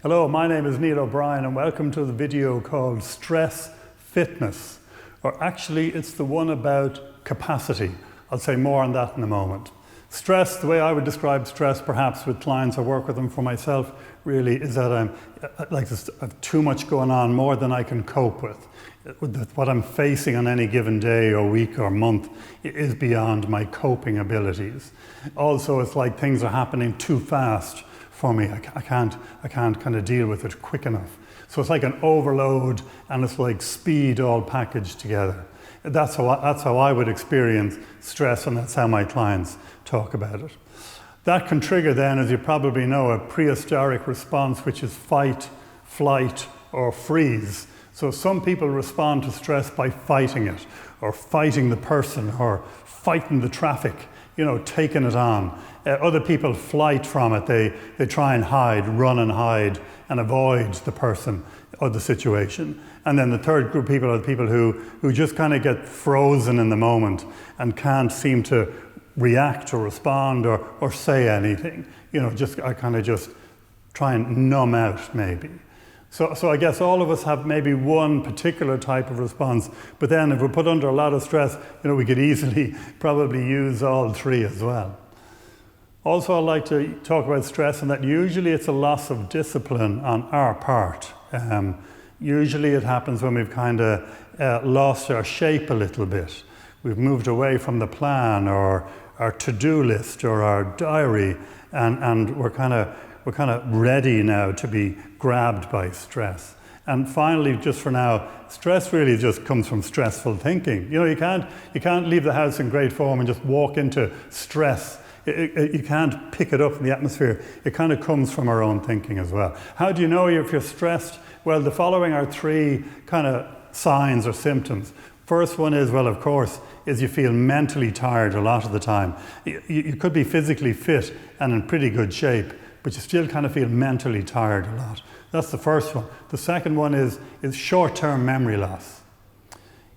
Hello, my name is Neil O'Brien and welcome to the video called Stress Fitness. Or actually, it's the one about capacity. I'll say more on that in a moment. Stress, the way I would describe stress perhaps with clients, I work with them, for myself really, is that I have too much going on, more than I can cope with. What I'm facing on any given day or week or month is beyond my coping abilities. Also, it's like things are happening too fast for me. I can't kind of deal with it quick enough. So it's like an overload, and it's like speed all packaged together. That's how I would experience stress, and that's how my clients talk about it. That can trigger then, as you probably know, a prehistoric response, which is fight, flight, or freeze. So some people respond to stress by fighting it, or fighting the person, or fighting the traffic, taking it on. Other people flight from it. They try and hide, run and hide, and avoid the person or the situation. And then the third group of people are the people who just kind of get frozen in the moment and can't seem to react or respond or say anything. I kind of just try and numb out maybe. So I guess all of us have maybe one particular type of response, but then if we're put under a lot of stress, we could easily probably use all three as well. Also, I'd like to talk about stress, and that usually it's a loss of discipline on our part. Usually it happens when we've kind of lost our shape a little bit. We've moved away from the plan or our to-do list or our diary, and we're kind of ready now to be grabbed by stress. And finally, just for now, stress really just comes from stressful thinking. You can't leave the house in great form and just walk into stress. You can't pick it up in the atmosphere. It kind of comes from our own thinking as well. How do you know if you're stressed? Well, the following are three kind of signs or symptoms. First one is, well, of course, is you feel mentally tired a lot of the time. You could be physically fit and in pretty good shape, but you still kind of feel mentally tired a lot. That's the first one. The second one is short-term memory loss.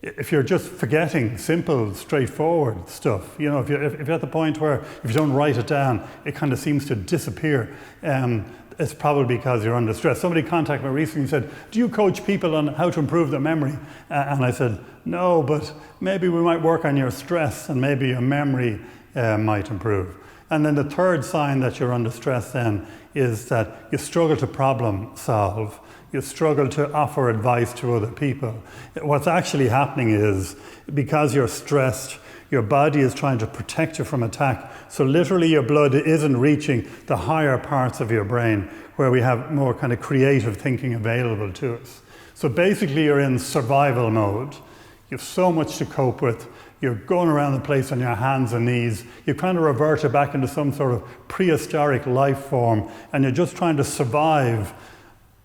If you're just forgetting simple, straightforward stuff, if you're at the point where if you don't write it down, it kind of seems to disappear, it's probably because you're under stress. Somebody contacted me recently and said, do you coach people on how to improve their memory? And I said, no, but maybe we might work on your stress and maybe your memory might improve. And then the third sign that you're under stress then is that you struggle to problem solve. You struggle to offer advice to other people. What's actually happening is, because you're stressed, your body is trying to protect you from attack. So literally your blood isn't reaching the higher parts of your brain where we have more kind of creative thinking available to us. So basically you're in survival mode. You have so much to cope with. You're going around the place on your hands and knees. You've kind of reverted back into some sort of prehistoric life form, and you're just trying to survive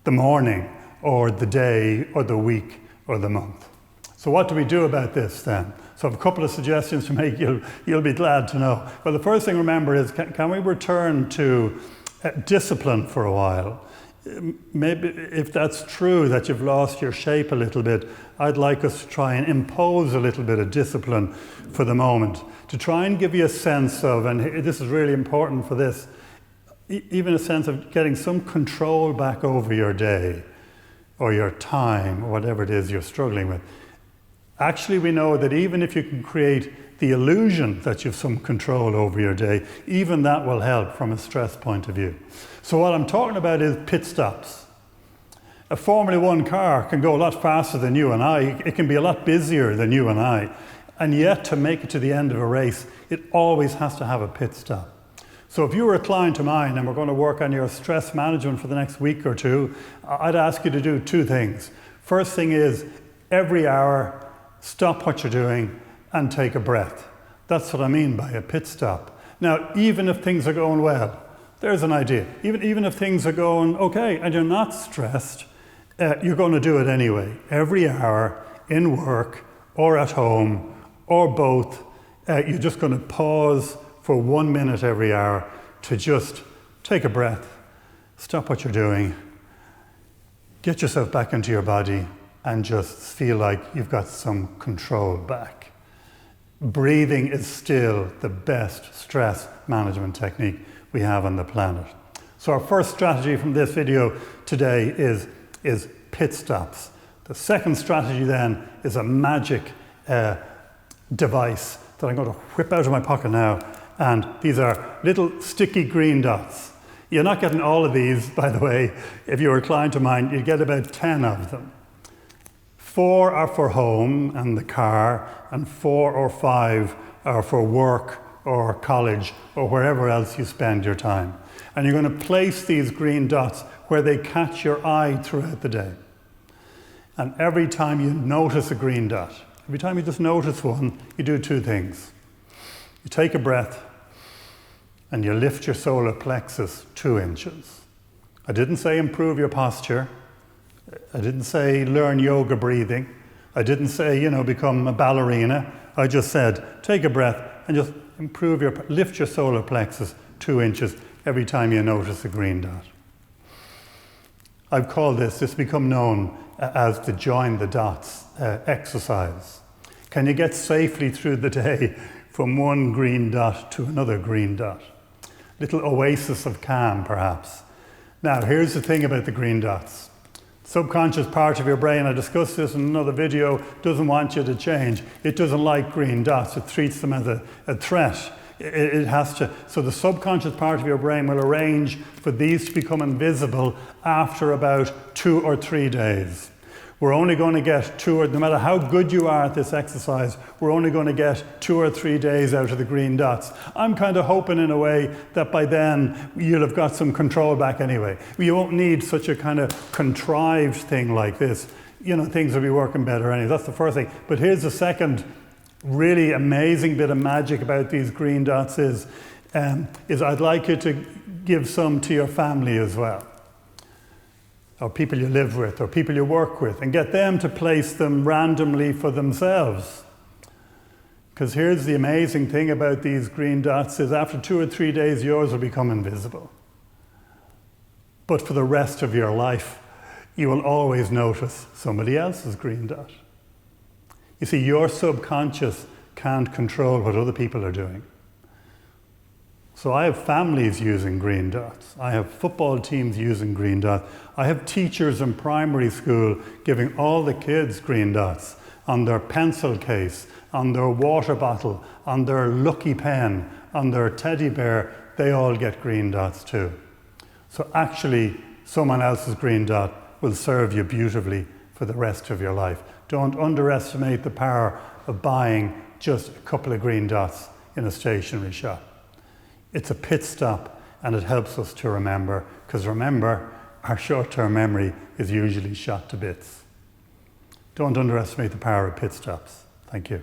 the morning or the day or the week or the month. So what do we do about this then? So I have a couple of suggestions to make. You'll be glad to know. Well, the first thing to remember is, can we return to discipline for a while? Maybe if that's true, that you've lost your shape a little bit, I'd like us to try and impose a little bit of discipline for the moment, to try and give you a sense of, and this is really important for this, even a sense of getting some control back over your day or your time or whatever it is you're struggling with. Actually, we know that even if you can create the illusion that you have some control over your day, even that will help from a stress point of view. So what I'm talking about is pit stops. A Formula One car can go a lot faster than you and I. It can be a lot busier than you and I. And yet, to make it to the end of a race, it always has to have a pit stop. So if you were a client of mine and we're going to work on your stress management for the next week or two, I'd ask you to do two things. First thing is, every hour, stop what you're doing and take a breath. That's what I mean by a pit stop. Now, even if things are going well, there's an idea. Even if things are going okay and you're not stressed, you're going to do it anyway. Every hour, in work or at home or both, you're just going to pause for 1 minute every hour to just take a breath, stop what you're doing, get yourself back into your body, and just feel like you've got some control back. Breathing is still the best stress management technique we have on the planet. So our first strategy from this video today is pit stops. The second strategy then is a magic device that I'm going to whip out of my pocket now. And these are little sticky green dots. You're not getting all of these, by the way. If you were inclined to mine, you'd get about 10 of them. 4 are for home and the car, and 4 or 5 are for work or college or wherever else you spend your time. And you're going to place these green dots where they catch your eye throughout the day. And every time you notice a green dot, every time you just notice one, you do 2 things. You take a breath and you lift your solar plexus 2 inches. I didn't say improve your posture. I didn't say learn yoga breathing. I didn't say, become a ballerina. I just said, take a breath and just lift your solar plexus 2 inches every time you notice a green dot. I've called this become known as the join the dots exercise. Can you get safely through the day from one green dot to another green dot? Little oasis of calm, perhaps. Now, here's the thing about the green dots. Subconscious part of your brain, I discussed this in another video, doesn't want you to change. It doesn't like green dots. It treats them as a threat. It has to. So the subconscious part of your brain will arrange for these to become invisible after about 2 or 3 days. We're only going to get no matter how good you are at this exercise, we're only going to get 2 or 3 days out of the green dots. I'm kind of hoping in a way that by then you'll have got some control back anyway. You won't need such a kind of contrived thing like this. Things will be working better anyway. That's the first thing. But here's the second really amazing bit of magic about these green dots is I'd like you to give some to your family as well, or people you live with, or people you work with, and get them to place them randomly for themselves. Because here's the amazing thing about these green dots is after 2 or 3 days, yours will become invisible. But for the rest of your life, you will always notice somebody else's green dot. You see, your subconscious can't control what other people are doing. So I have families using green dots. I have football teams using green dots. I have teachers in primary school giving all the kids green dots on their pencil case, on their water bottle, on their lucky pen, on their teddy bear. They all get green dots too. So actually, someone else's green dot will serve you beautifully for the rest of your life. Don't underestimate the power of buying just a couple of green dots in a stationery shop. It's a pit stop, and it helps us to remember, because remember, our short-term memory is usually shot to bits. Don't underestimate the power of pit stops. Thank you.